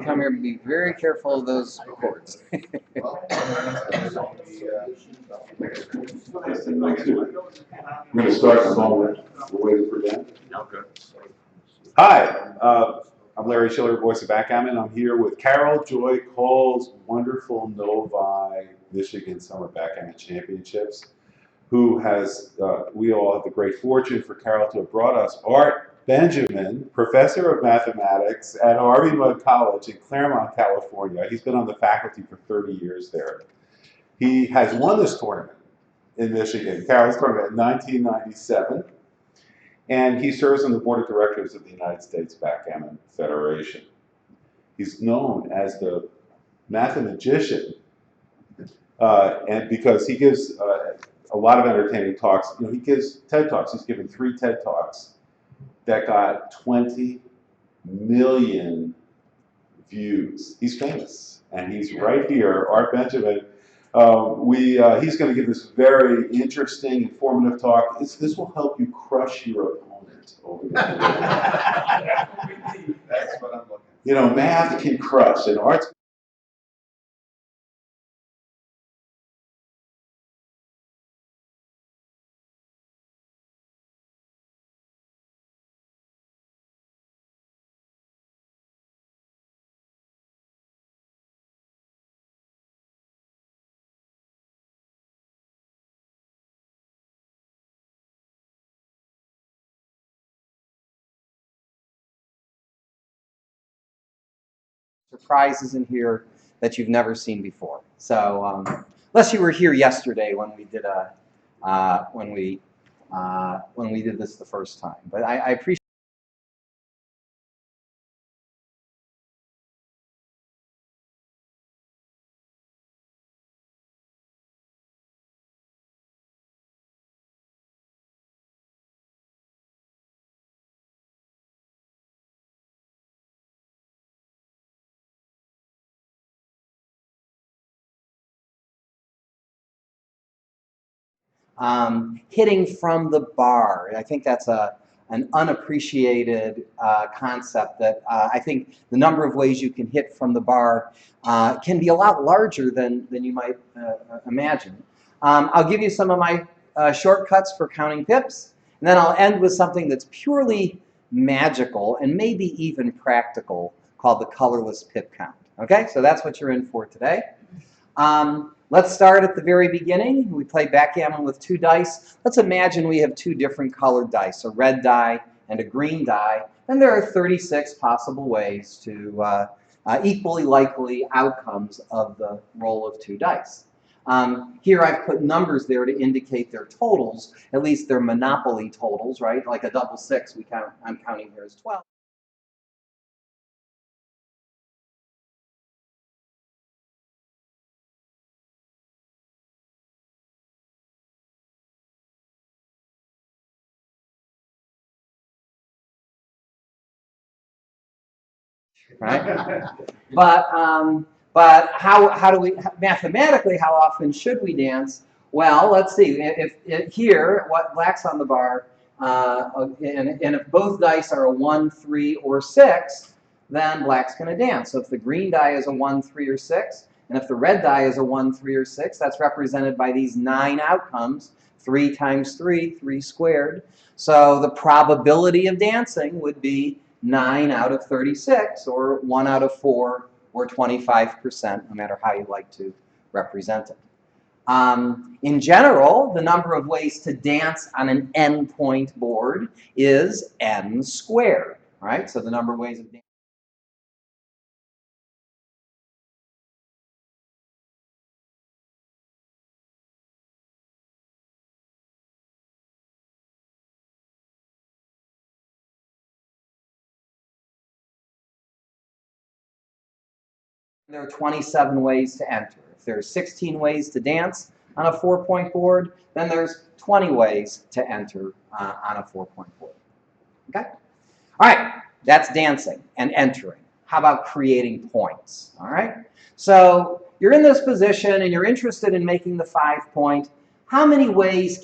come here, be very careful of those cords. We're going to start in a moment. We're waiting for Ben. Okay. Hi, I'm Larry Schiller, voice of Backgammon. I'm here with Carol Joy Cole's wonderful Novi Michigan Summer Backgammon Championships, who has, we all have the great fortune for Carol to have brought us Art Benjamin, professor of mathematics at Harvey Mudd College in Claremont, California. He's been on the faculty for 30 years there. He has won this tournament in Michigan, Carol's tournament, in 1997. And he serves on the board of directors of the United States Backgammon Federation. He's known as the Mathemagician, and because he gives a lot of entertaining talks. You know, he gives TED Talks. He's given 3 TED Talks that got 20 million views. He's famous, and he's right here, Art Benjamin. He's going to give this very interesting, informative talk. This will help you crush your opponent over there. That's what I'm looking for. You know, math can crush, and Art's Surprises in here that you've never seen before. So unless you were here yesterday when we did when we did this the first time, but I appreciate. Hitting from the bar. I think that's an unappreciated concept that I think the number of ways you can hit from the bar can be a lot larger than you might imagine. I'll give you some of my shortcuts for counting pips, and then I'll end with something that's purely magical and maybe even practical called the colorless pip count. Okay, so that's what you're in for today. Let's start at the very beginning. We play backgammon with 2 dice. Let's imagine we have 2 different colored dice, a red die and a green die. And there are 36 possible ways to equally likely outcomes of the roll of 2 dice. Here I've put numbers there to indicate their totals, at least their monopoly totals, right? Like a double 6, I'm counting here as 12. Right? But how do we, mathematically, how often should we dance? Well, let's see. If here, what black's on the bar, and if both dice are a 1, 3, or 6, then black's going to dance. So if the green die is a 1, 3, or 6, and if the red die is a 1, 3, or 6, that's represented by these 9 outcomes. 3 times 3, 3 squared. So the probability of dancing would be 9 out of 36, or 1 out of 4, or 25%, no matter how you like to represent it. In general, the number of ways to dance on an n-point board is n squared. Right? So the number of ways of dancing. There are 27 ways to enter. If there are 16 ways to dance on a 4-point board, then there's 20 ways to enter on a 4-point board. Okay? All right, that's dancing and entering. How about creating points? All right? So you're in this position and you're interested in making the 5-point. How many rolls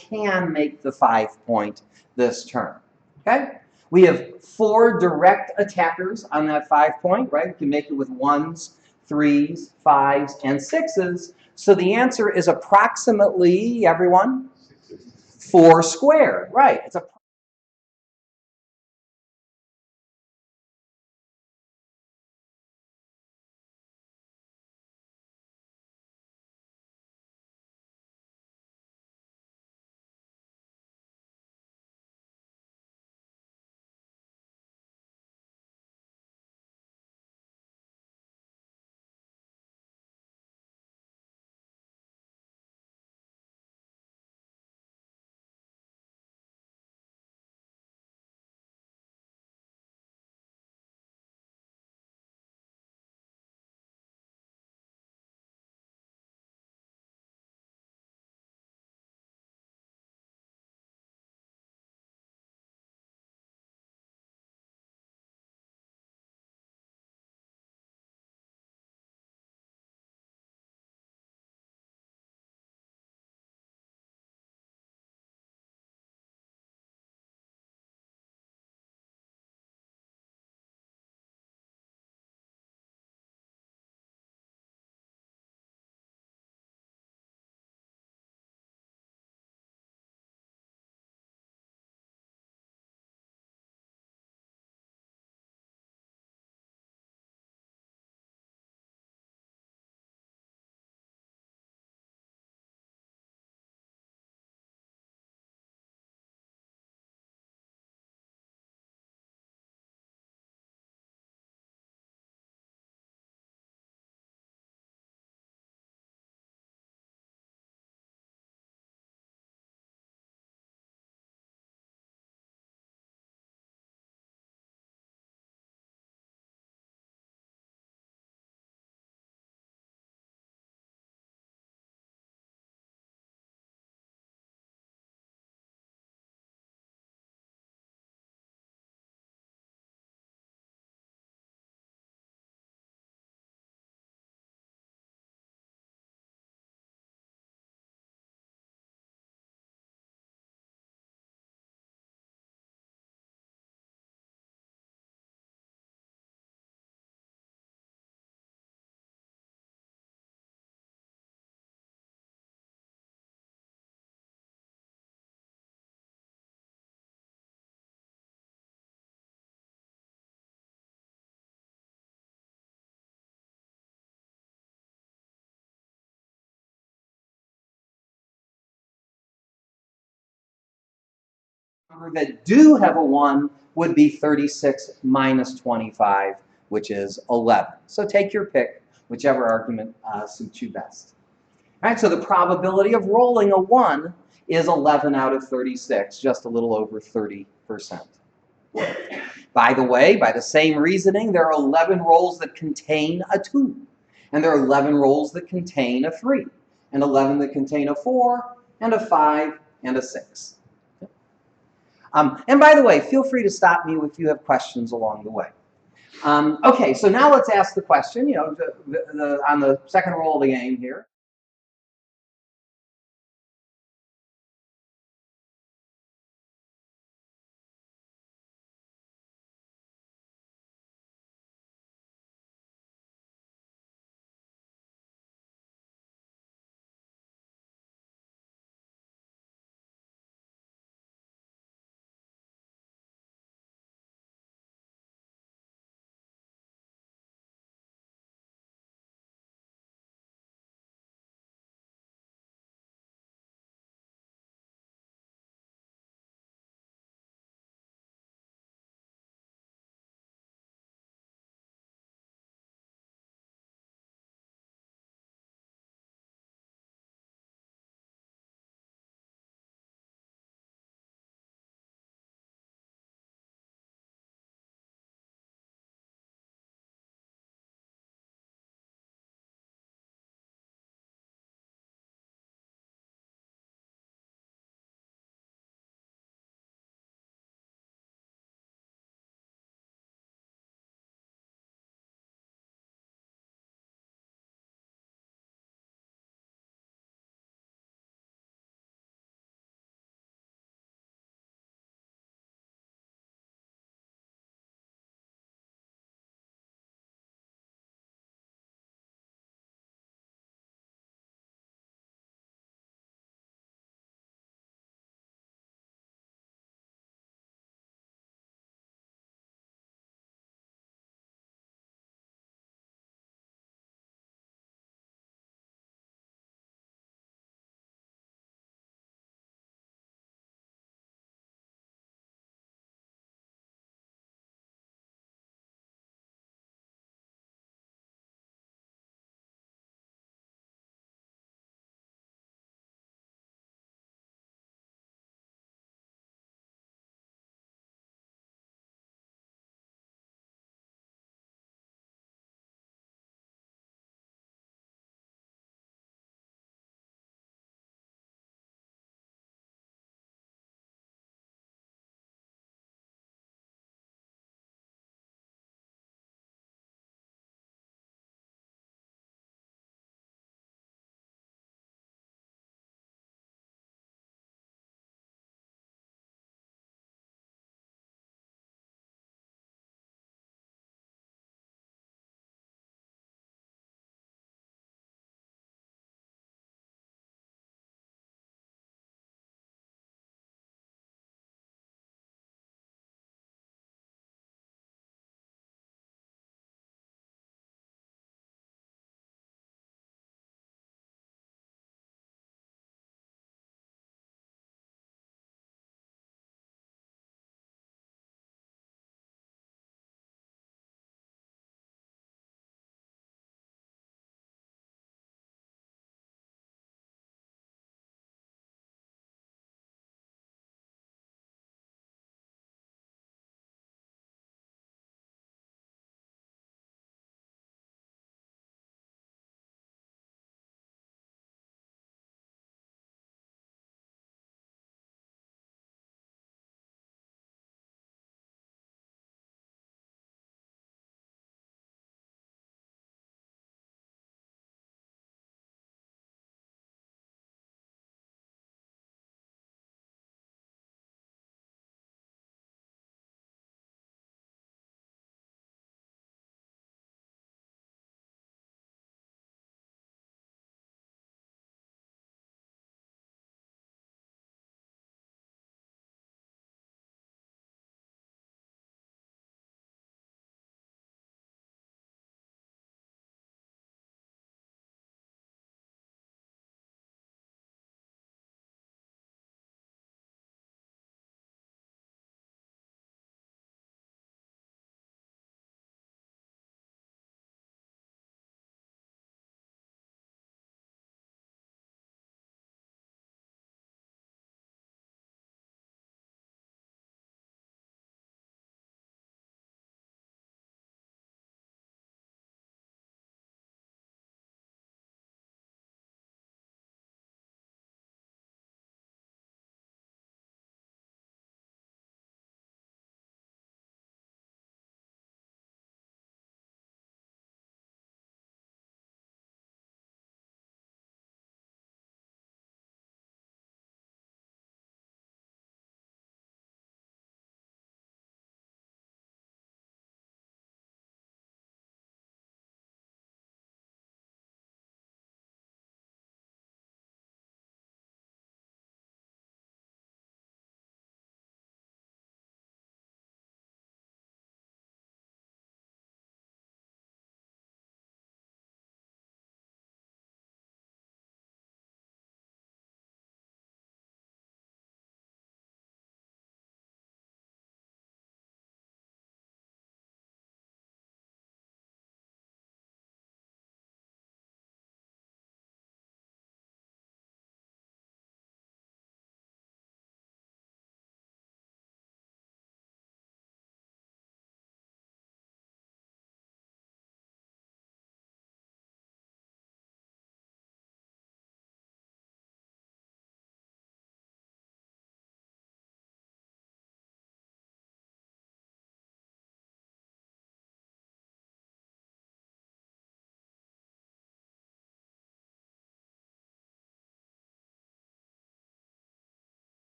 can make the 5-point this turn? Okay? We have 4 direct attackers on that 5-point, right? We can make it with 1s, 3s, 5s, and 6s. So the answer is approximately, everyone, 4 squared, right? It's a number that do have a 1 would be 36 minus 25, which is 11. So take your pick, whichever argument suits you best. All right, so the probability of rolling a 1 is 11 out of 36, just a little over 30%. By the way, by the same reasoning, there are 11 rolls that contain a 2, and there are 11 rolls that contain a 3, and 11 that contain a 4, and a 5, and a 6. And by the way, feel free to stop me if you have questions along the way. Okay, so now let's ask the question, on the second roll of the game here.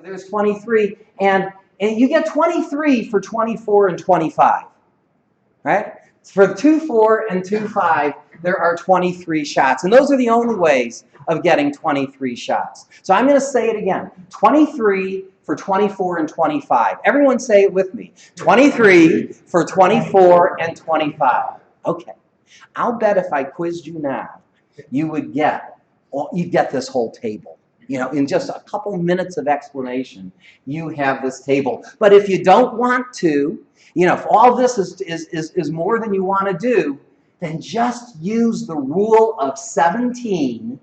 there's 23, and you get 23 for 24 and 25, right? For 2, 4, and 2, 5, there are 23 shots, and those are the only ways of getting 23 shots. So I'm going to say it again, 23 for 24 and 25. Everyone say it with me. 23 for 24 and 25. Okay. I'll bet if I quizzed you now, you'd get this whole table. You know, in just a couple minutes of explanation, you have this table. But if you don't want to, you know, if all this is more than you want to do, then just use the rule of 17.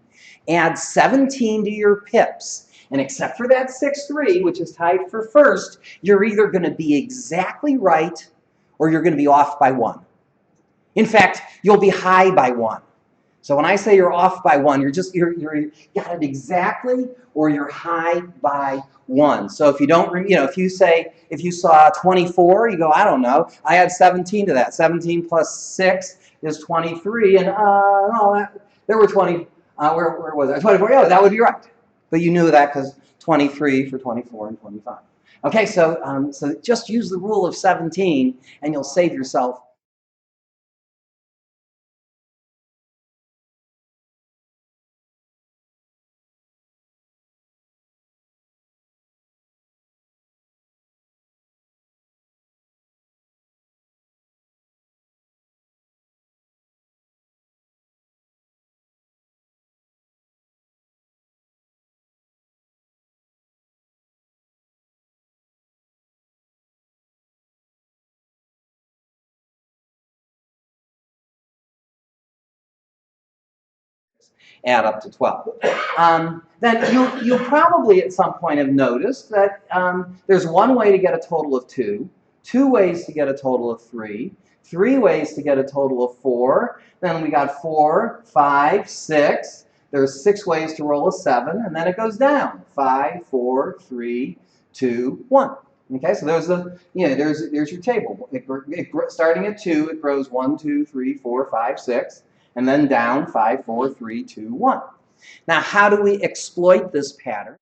Add 17 to your pips. And except for that 6-3, which is tied for first, you're either going to be exactly right or you're going to be off by 1. In fact, you'll be high by 1. So when I say you're off by 1, you're got it exactly, or you're high by 1. So if you don't, you know, if you saw 24, you go, I don't know, I add 17 to that. 17 plus 6 is 23, and there were 20. Where was I? 24. Yeah, that would be right. But you knew that because 23 for 24 and 25. Okay, so just use the rule of 17, and you'll save yourself add up to 12. Then you probably at some point have noticed that there's one way to get a total of 2, 2 ways to get a total of 3, 3 ways to get a total of 4, then we got 4, 5, 6, there's 6 ways to roll a 7, and then it goes down, 5, 4, 3, 2, 1. Okay, so there's your table. Starting at 2, it grows 1, 2, 3, 4, 5, 6. And then down 5, 4, 3, 2, 1. Now, how do we exploit this pattern?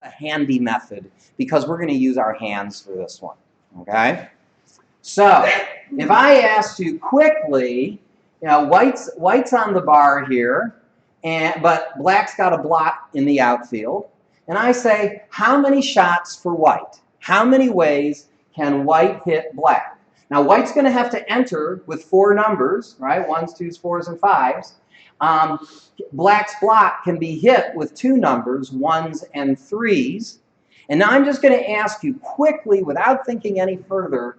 a handy method because we're going to use our hands for this one. Okay? So, if I asked you quickly, white's on the bar here, but black's got a blot in the outfield, and I say, how many shots for white? How many ways can white hit black? Now, white's going to have to enter with 4 numbers, right? 1s, 2s, 4s, and 5s. Black's blot can be hit with 2 numbers, 1s and 3s. And now I'm just going to ask you quickly, without thinking any further,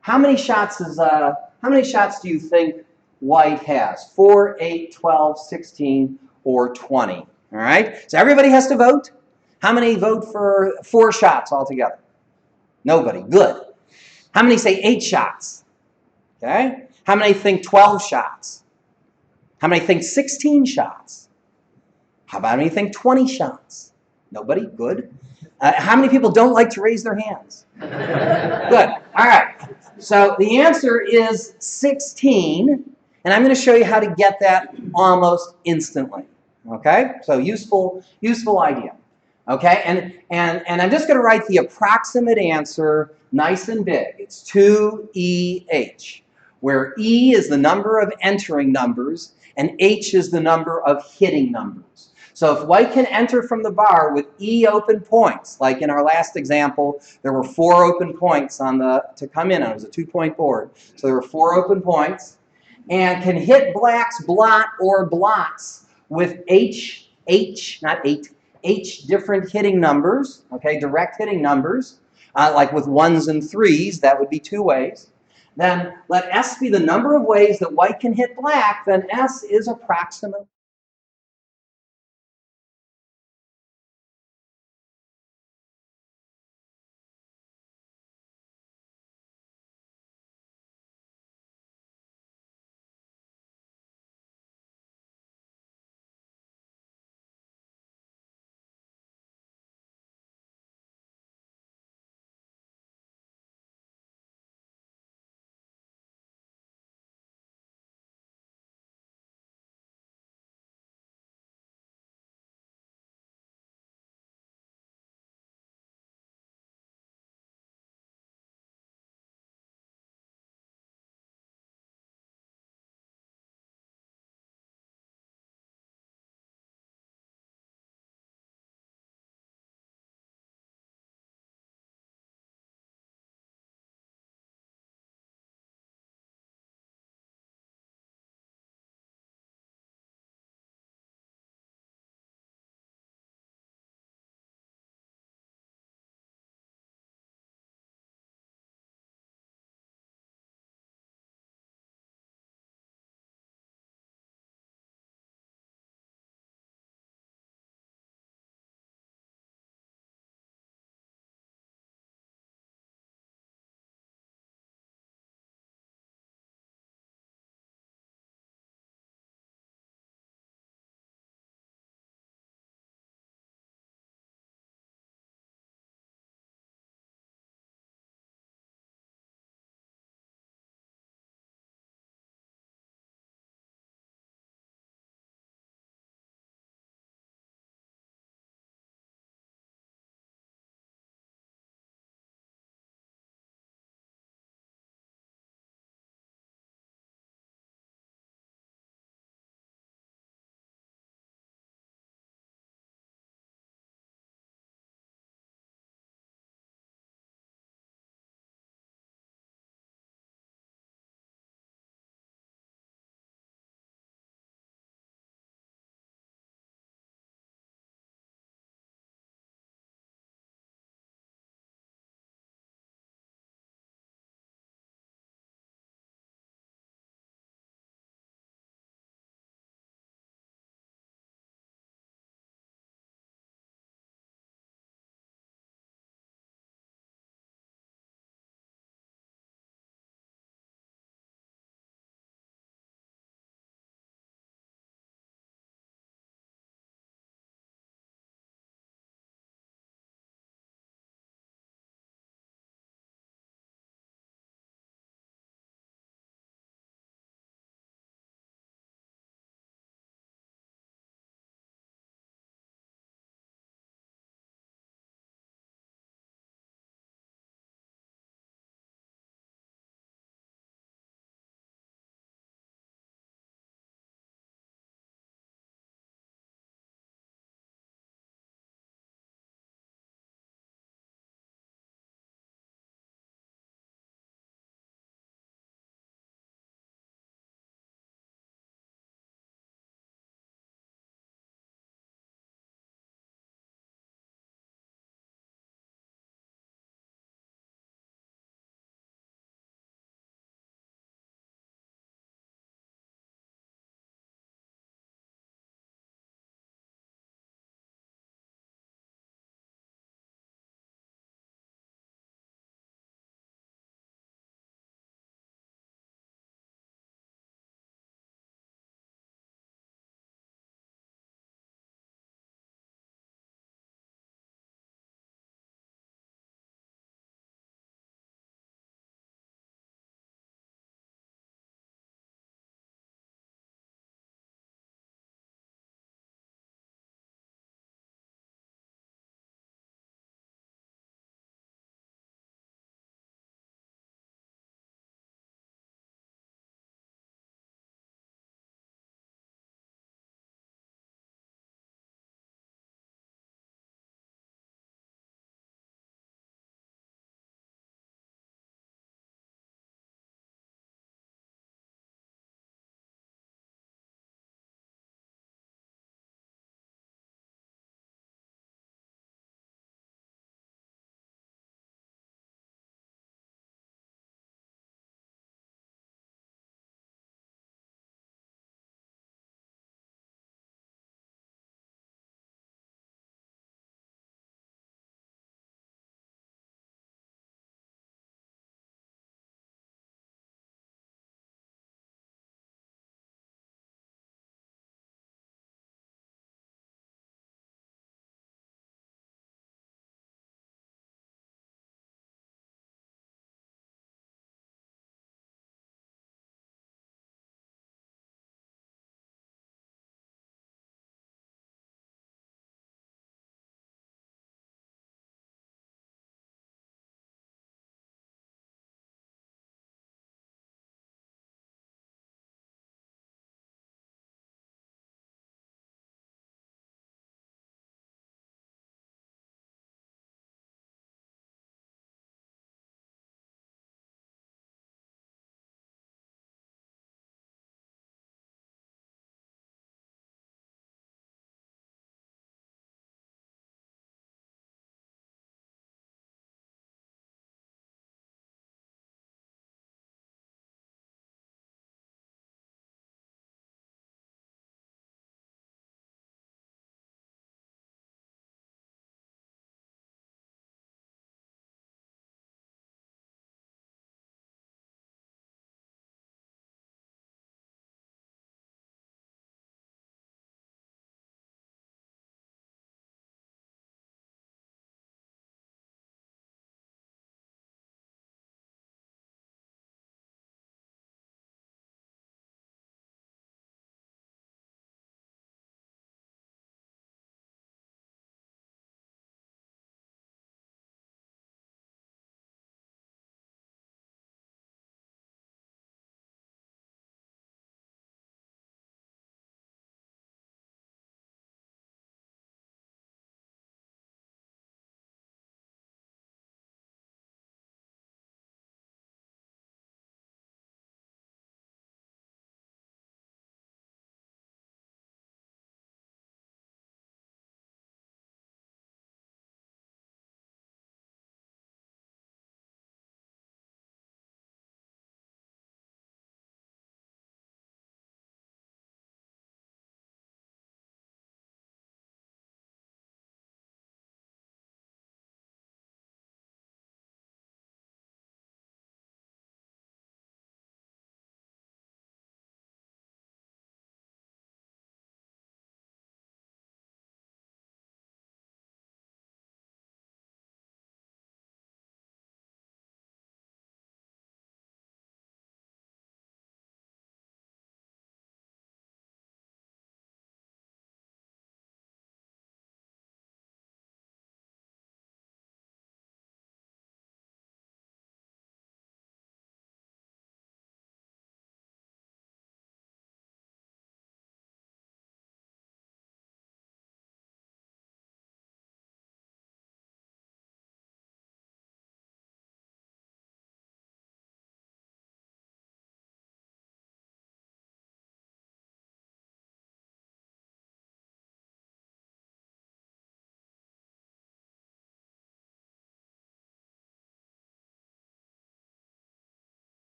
how many shots do you think white has? 4, 8, 12, 16, or 20? All right? So everybody has to vote. How many vote for 4 shots altogether? Nobody. Good. How many say 8 shots? Okay? How many think 12 shots? How many think 16 shots? How about many think 20 shots? Nobody? Good. How many people don't like to raise their hands? Good. All right. So the answer is 16, and I'm going to show you how to get that almost instantly. Okay? So useful idea. Okay? And I'm just going to write the approximate answer nice and big. It's 2EH, where E is the number of entering numbers and H is the number of hitting numbers. So if white can enter from the bar with E open points, like in our last example, there were 4 open points to come in on. It was a 2-point board. So there were 4 open points, and can hit black's blot or blots with H different hitting numbers, okay, direct hitting numbers, like with 1s and 3s, that would be 2 ways. Then let S be the number of ways that white can hit black, then S is approximately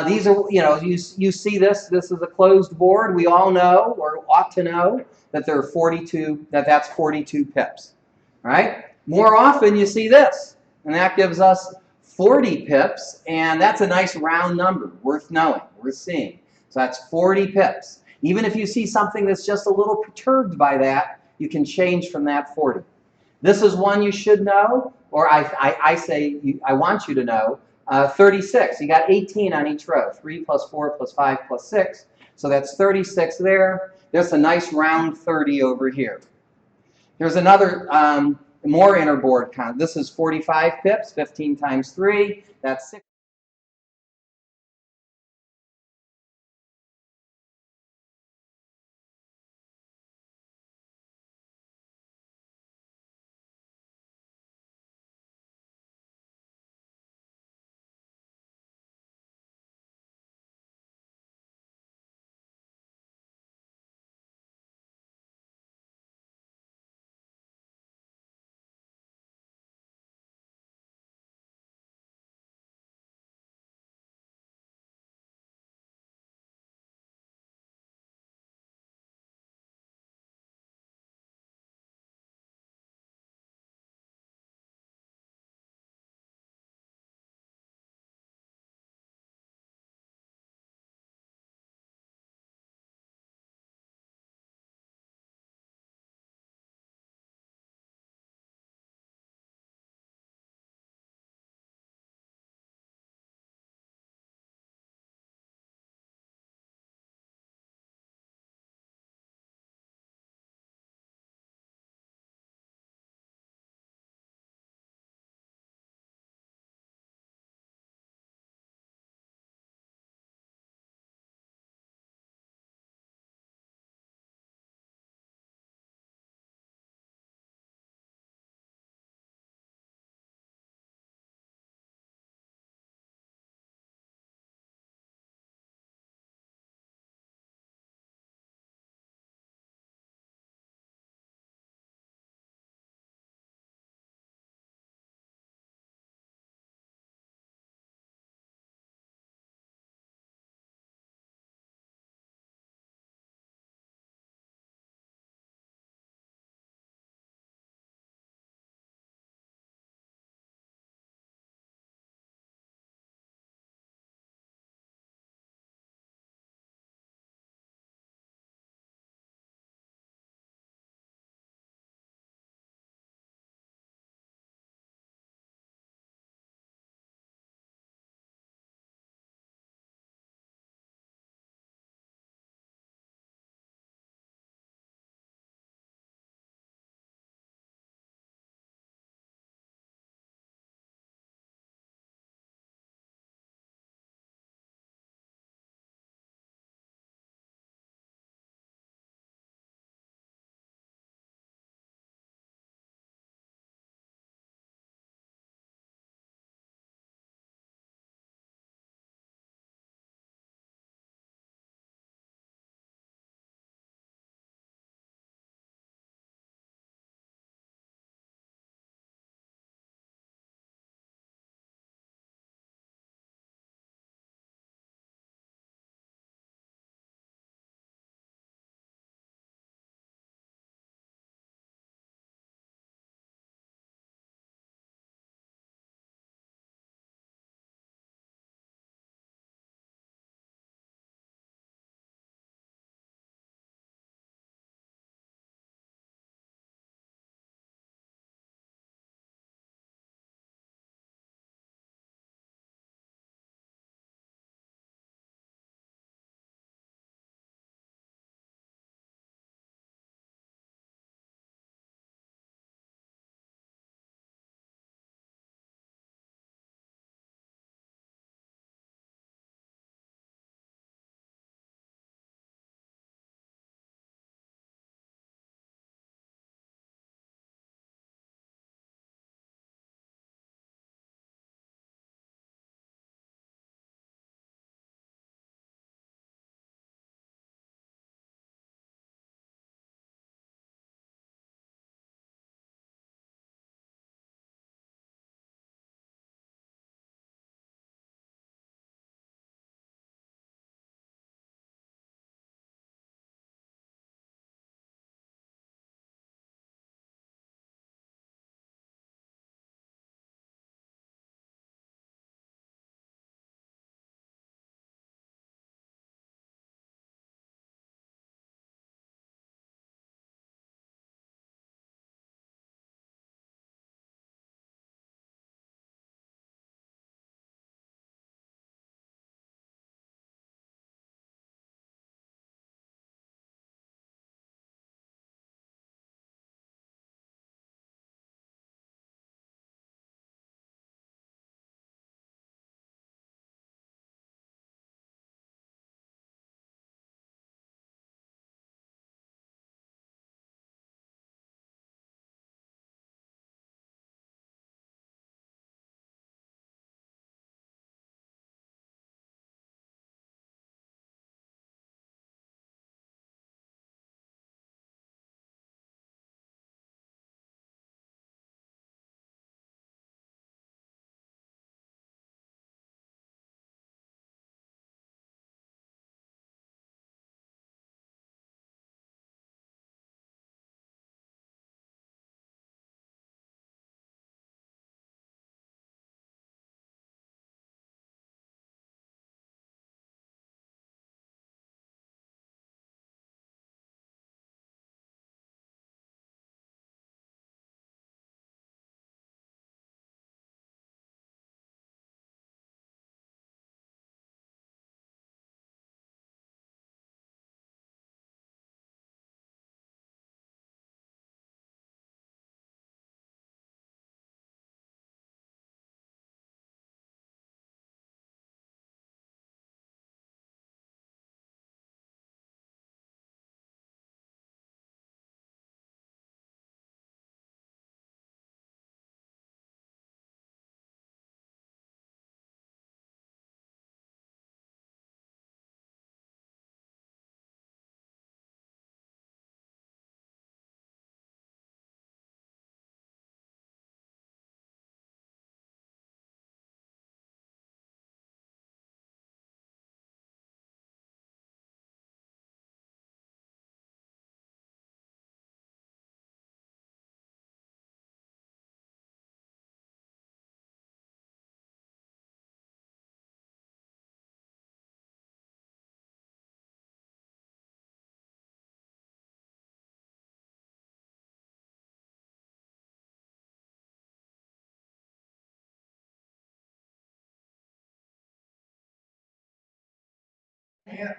These are, you see this. This is a closed board. We all know, or ought to know, that there are 42. That's 42 pips. Right? More often, you see this, and that gives us 40 pips, and that's a nice round number, worth knowing, worth seeing. So that's 40 pips. Even if you see something that's just a little perturbed by that, you can change from that 40. This is one you should know, or I say I want you to know. 36. You got 18 on each row. 3 plus 4 plus 5 plus 6. So that's 36 there. There's a nice round 30 over here. Here's another more inner board count. This is 45 pips. 15 times 3. That's 6.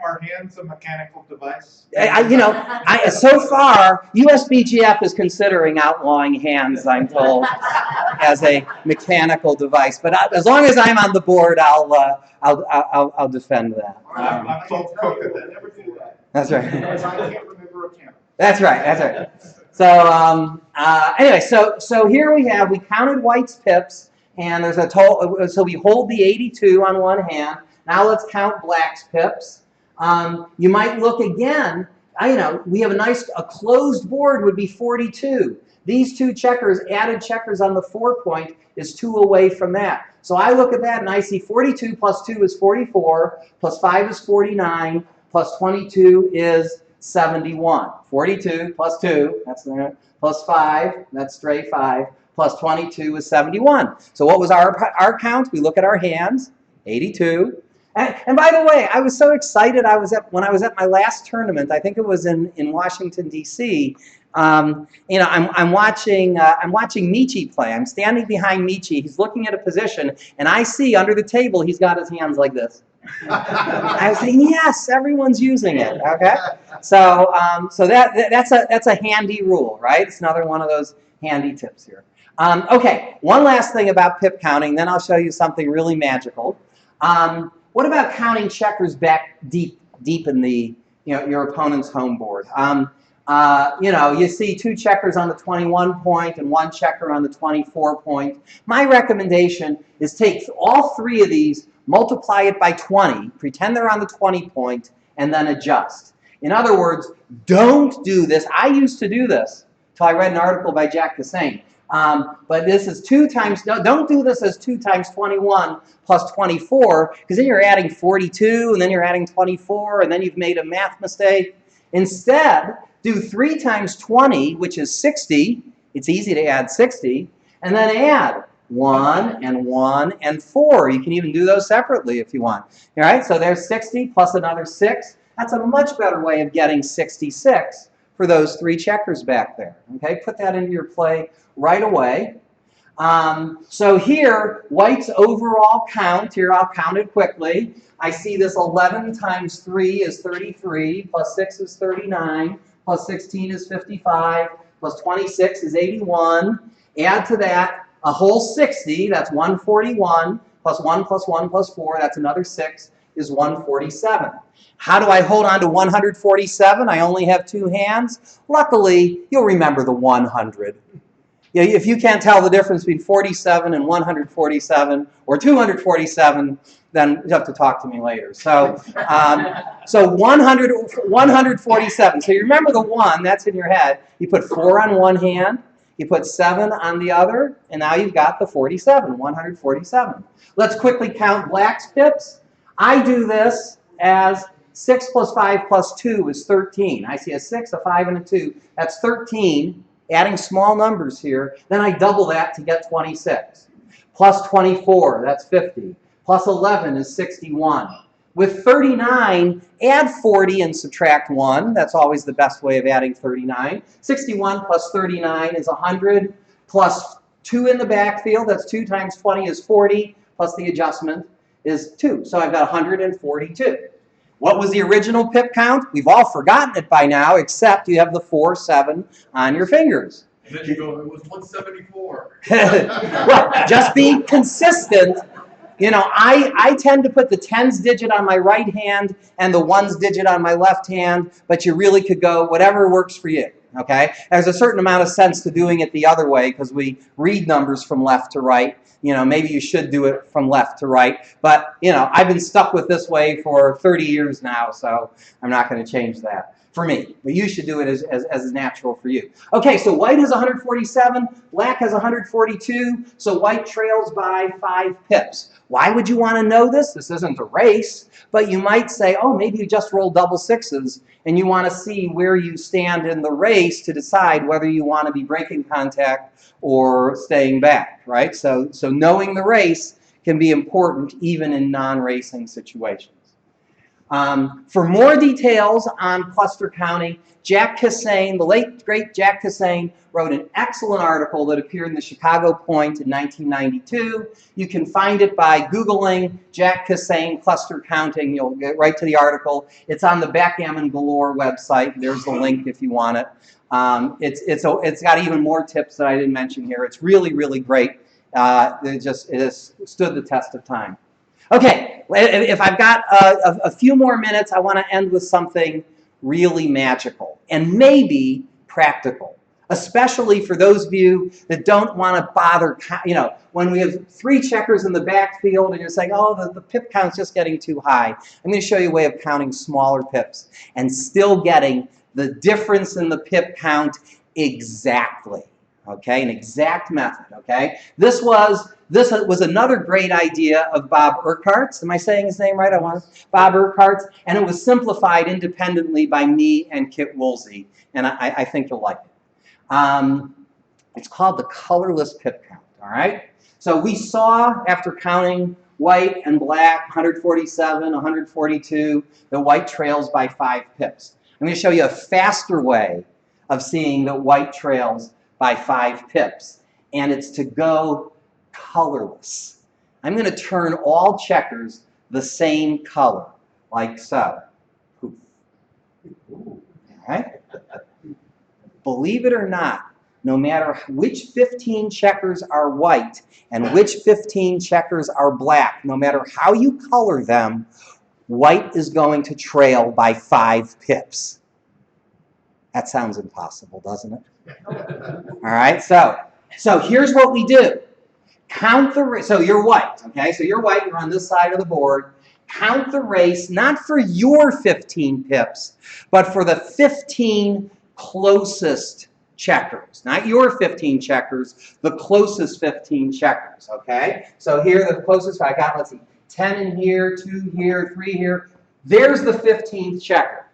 Are hands a mechanical device? So far, USBGF is considering outlawing hands, I'm told, as a mechanical device. But as long as I'm on the board, I'll defend that. I'm told Cook that never do that. That's right. Because I can't remember a camera. That's right. So anyway, so here we counted White's pips, and there's a total. So we hold the 82 on one hand. Now let's count Black's pips. You might look again. We have a closed board would be 42. These two checkers, added checkers on the 4 point, is 2 away from that. So I look at that and I see 42 plus 2 is 44, plus 5 is 49, plus 22 is 71. 42 plus 2, that's there, plus 5, that's straight 5, plus 22 is 71. So what was our count? We look at our hands, 82. And by the way, I was so excited. When I was at my last tournament. I think it was in Washington D.C. I'm watching Michi play. I'm standing behind Michi. He's looking at a position, and I see under the table he's got his hands like this. I was saying, yes, everyone's using it. Okay, so that's a handy rule, right? It's another one of those handy tips here. Okay, one last thing about pip counting, then I'll show you something really magical. What about counting checkers back deep in the your opponent's home board? You see 2 checkers on the 21 point and 1 checker on the 24 point. My recommendation is take all 3 of these, multiply it by 20, pretend they're on the 20 point, and then adjust. In other words, don't do this. I used to do this until I read an article by Jack Kassane. But this is 2 times, don't do this as 2 times 21 plus 24, because then you're adding 42, and then you're adding 24, and then you've made a math mistake. Instead, do 3 times 20, which is 60. It's easy to add 60. And then add 1 and 1 and 4. You can even do those separately if you want. All right, so there's 60 plus another 6. That's a much better way of getting 66 for those 3 checkers back there. Okay, put that into your play right away. So here, White's overall count, here I'll count it quickly. I see this 11 times 3 is 33, plus 6 is 39, plus 16 is 55, plus 26 is 81. Add to that a whole 60, that's 141, plus 1 plus 1 plus 4, that's another 6, is 147. How do I hold on to 147? I only have 2 hands. Luckily, you'll remember the 100. If you can't tell the difference between 47 and 147 or 247, then you have to talk to me later. So 147. So you remember the 1, that's in your head. You put 4 on one hand, you put 7 on the other, and now you've got the 47, 147. Let's quickly count Black's pips. I do this as 6 plus 5 plus 2 is 13. I see a 6, a 5, and a 2. That's 13. Adding small numbers here, then I double that to get 26. Plus 24, that's 50. Plus 11 is 61. With 39, add 40 and subtract 1. That's always the best way of adding 39. 61 plus 39 is 100. Plus 2 in the backfield, that's 2 times 20 is 40. Plus the adjustment is 2. So I've got 142. What was the original pip count? We've all forgotten it by now, except you have the 4, 7 on your fingers. And then you go, it was 174. Well, just be consistent. I tend to put the tens digit on my right hand and the ones digit on my left hand, but you really could go whatever works for you. Okay? There's a certain amount of sense to doing it the other way because we read numbers from left to right. Maybe you should do it from left to right. But, I've been stuck with this way for 30 years now, so I'm not going to change that for me. But you should do it as natural for you. Okay, so White has 147, Black has 142, so White trails by 5 pips. Why would you want to know this? This isn't a race, but you might say, oh, maybe you just rolled double 6s, and you want to see where you stand in the race to decide whether you want to be breaking contact or staying back, right? So knowing the race can be important even in non-racing situations. For more details on cluster counting, Jack Kassane, the late great Jack Kassane, wrote an excellent article that appeared in the Chicago Point in 1992. You can find it by Googling Jack Kassane cluster counting. You'll get right to the article. It's on the Backgammon Galore website. There's the link if you want it. It's got even more tips that I didn't mention here. It's really, really great. It has stood the test of time. Okay, if I've got a few more minutes, I want to end with something really magical and maybe practical, especially for those of you that don't want to bother, when we have 3 checkers in the backfield and you're saying, oh, the pip count's just getting too high. I'm going to show you a way of counting smaller pips and still getting the difference in the pip count exactly. Okay, an exact method, okay? This was another great idea of Bob Urquhart's. Am I saying his name right? Bob Urquhart's. And it was simplified independently by me and Kit Woolsey. And I think you'll like it. It's called the colorless pip count, all right? So we saw, after counting white and black, 147, 142, the white trails by 5 pips. I'm going to show you a faster way of seeing that white trails by 5 pips, and it's to go colorless. I'm going to turn all checkers the same color, like so. All right? Believe it or not, no matter which 15 checkers are white and which 15 checkers are black, no matter how you color them, white is going to trail by 5 pips. That sounds impossible, doesn't it? All right, so here's what we do. So you're white, okay? So you're white, you're on this side of the board. Count the race, not for your 15 pips, but for the 15 closest checkers. Not your 15 checkers, the closest 15 checkers, okay? So here, the closest, I got, let's see, 10 in here, 2 here, 3 here. There's the 15th checker.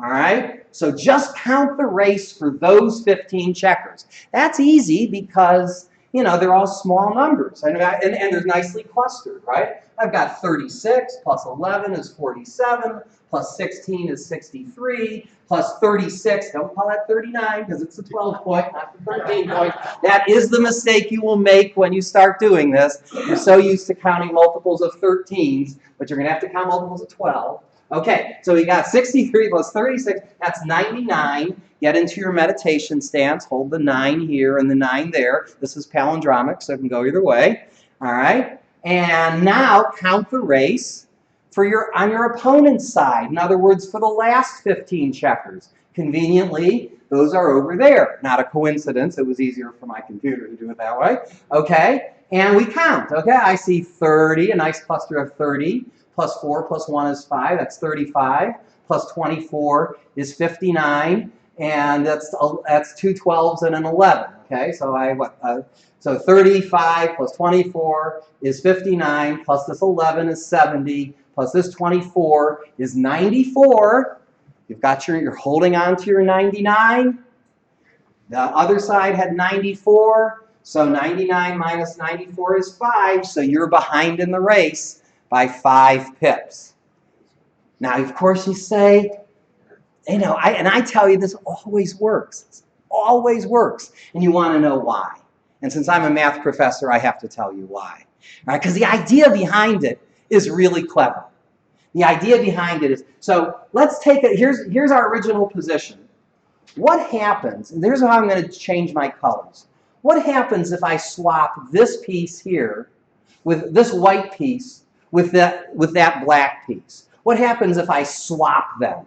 All right, so just count the race for those 15 checkers. That's easy because, they're all small numbers, and they're nicely clustered, right? I've got 36 plus 11 is 47, plus 16 is 63, plus 36, don't call that 39 because it's a 12 point, not the 13 point. That is the mistake you will make when you start doing this. You're so used to counting multiples of 13s, but you're going to have to count multiples of 12. Okay, so we got 63 plus 36, that's 99. Get into your meditation stance, hold the 9 here and the 9 there. This is palindromic, so it can go either way. All right, and now count the race on your opponent's side. In other words, for the last 15 checkers. Conveniently, those are over there. Not a coincidence, it was easier for my computer to do it that way. Okay, and we count. Okay, I see 30, a nice cluster of 30. Plus 4 plus 1 is 5, that's 35. Plus 24 is 59, and that's 2 12s and an 11. Okay, so 35 plus 24 is 59, plus this 11 is 70, plus this 24 is 94. You're holding on to your 99. The other side had 94, so 99 minus 94 is 5, so you're behind in the race by 5 pips. Now, of course, you say, I tell you this always works. It always works. And you want to know why. And since I'm a math professor, I have to tell you why. Right? Because the idea behind it is really clever. The idea behind it is, so let's take it, here's our original position. What happens, and here's how I'm going to change my colors. What happens if I swap this piece here with this white piece with that black piece? What happens if I swap them?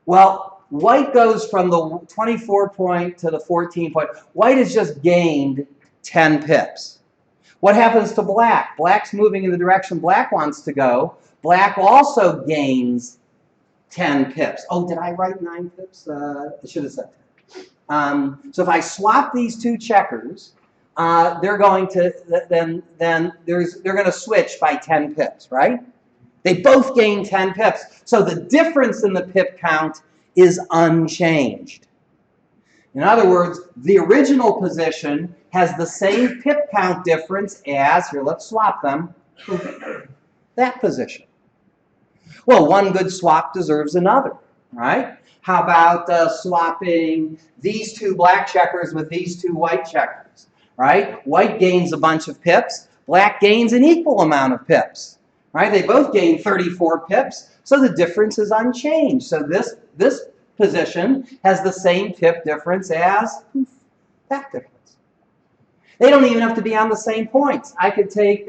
Well, white goes from the 24 point to the 14 point. White has just gained 10 pips. What happens to black? Black's moving in the direction black wants to go. Black also gains 10 pips. Oh, did I write 9 pips? I should have said 10. So if I swap these 2 checkers, they're going to they're going to switch by 10 pips, right? They both gain 10 pips. So the difference in the pip count is unchanged. In other words, the original position has the same pip count difference as, here, let's swap them, that position. Well, one good swap deserves another, right? How about swapping these two black checkers with these two white checkers, right? White gains a bunch of pips, black gains an equal amount of pips, right? They both gain 34 pips, so the difference is unchanged. So this position has the same pip difference as that difference. They don't even have to be on the same points. I could take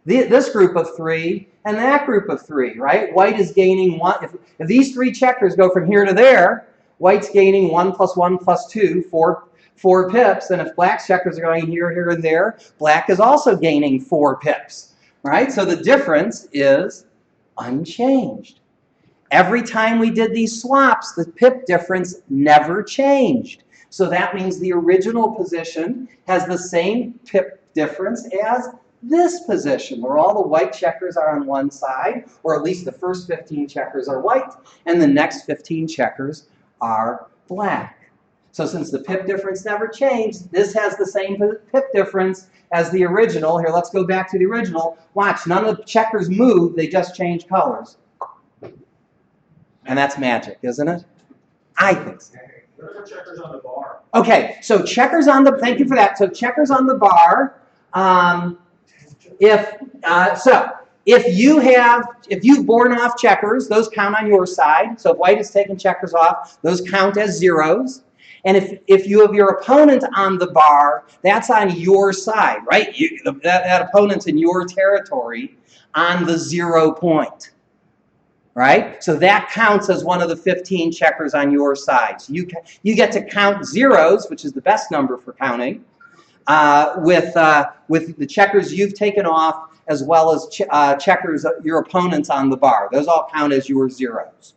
this group of 3 and that group of 3, right? White is gaining 1. If these 3 checkers go from here to there, white's gaining 1 plus 1 plus 2, 4 pips. And if black's checkers are going here, here, and there, black is also gaining 4 pips, right? So the difference is unchanged. Every time we did these swaps, the pip difference never changed. So that means the original position has the same pip difference as this position, where all the white checkers are on one side, or at least the first 15 checkers are white, and the next 15 checkers are black. So since the pip difference never changed, this has the same pip difference as the original. Here, let's go back to the original. Watch, none of the checkers move, they just change colors. And that's magic, isn't it? I think so. What are checkers on the bar? Okay, so checkers on the, thank you for that. So checkers on the bar, if you've borne off checkers, those count on your side. So if white is taking checkers off, those count as zeros. And if you have your opponent on the bar, that's on your side, right? That opponent's in your territory on the 0 point. Right? So that counts as one of the 15 checkers on your side. So you get to count zeros, which is the best number for counting, with the checkers you've taken off, as well as checkers your opponent's on the bar. Those all count as your zeros.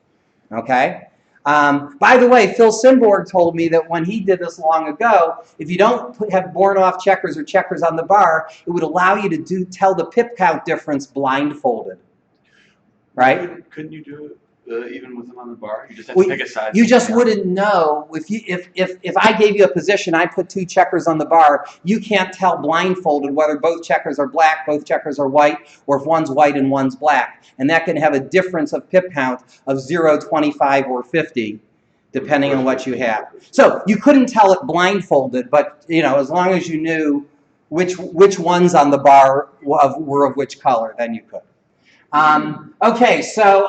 Okay? By the way, Phil Simborg told me that when he did this long ago, if you don't have borne off checkers or checkers on the bar, it would allow you to tell the pip count difference blindfolded. Right? Couldn't you do it even with them on the bar? You just have to pick a side. You just wouldn't know if I gave you a position, I put 2 checkers on the bar, you can't tell blindfolded whether both checkers are black, both checkers are white, or if one's white and one's black. And that can have a difference of pip count of 0, 25, or 50, depending on what you have. So you couldn't tell it blindfolded, but as long as you knew which ones on the bar were of which color, then you could. Okay, so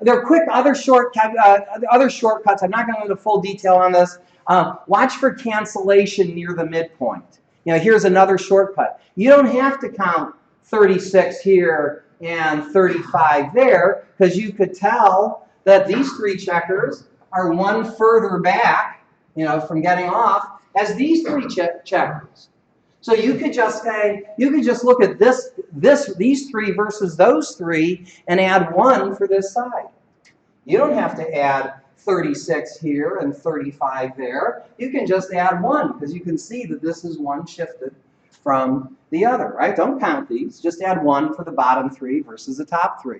there are quick other shortcuts. I'm not going to go into full detail on this. Watch for cancellation near the midpoint. Here's another shortcut. You don't have to count 36 here and 35 there, because you could tell that these 3 checkers are one further back, from getting off, as these 3 checkers. So you could just say, look at these 3 versus those 3 and add 1 for this side. You don't have to add 36 here and 35 there. You can just add 1, because you can see that this is one shifted from the other, right? Don't count these. Just add 1 for the bottom 3 versus the top 3.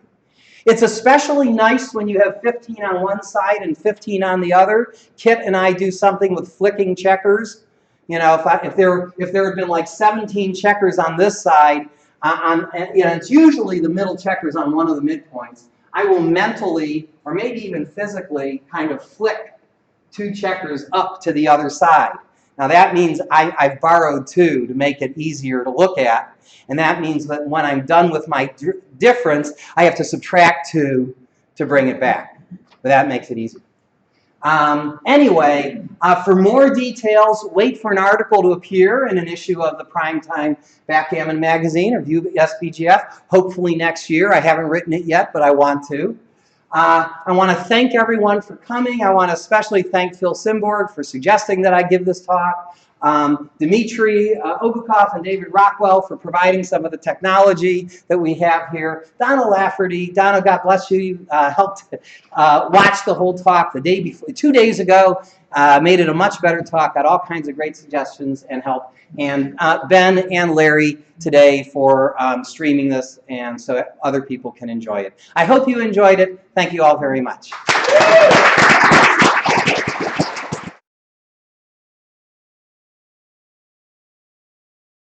It's especially nice when you have 15 on one side and 15 on the other. Kit and I do something with flicking checkers. If there had been like 17 checkers on this side, it's usually the middle checkers on one of the midpoints, I will mentally, or maybe even physically, kind of flick 2 checkers up to the other side. Now that means I've borrowed 2 to make it easier to look at, and that means that when I'm done with my difference, I have to subtract 2 to bring it back. But that makes it easier. Anyway, for more details, wait for an article to appear in an issue of the Primetime Backgammon magazine, or View SBGF, hopefully next year. I haven't written it yet, but I want to. I want to thank everyone for coming. I want to especially thank Phil Simborg for suggesting that I give this talk. Dmitry Obukov and David Rockwell for providing some of the technology that we have here. Donna Lafferty, Donna, God bless you, helped watch the whole talk the day before, 2 days ago, made it a much better talk, got all kinds of great suggestions and help. And Ben and Larry today for streaming this, and so other people can enjoy it. I hope you enjoyed it. Thank you all very much.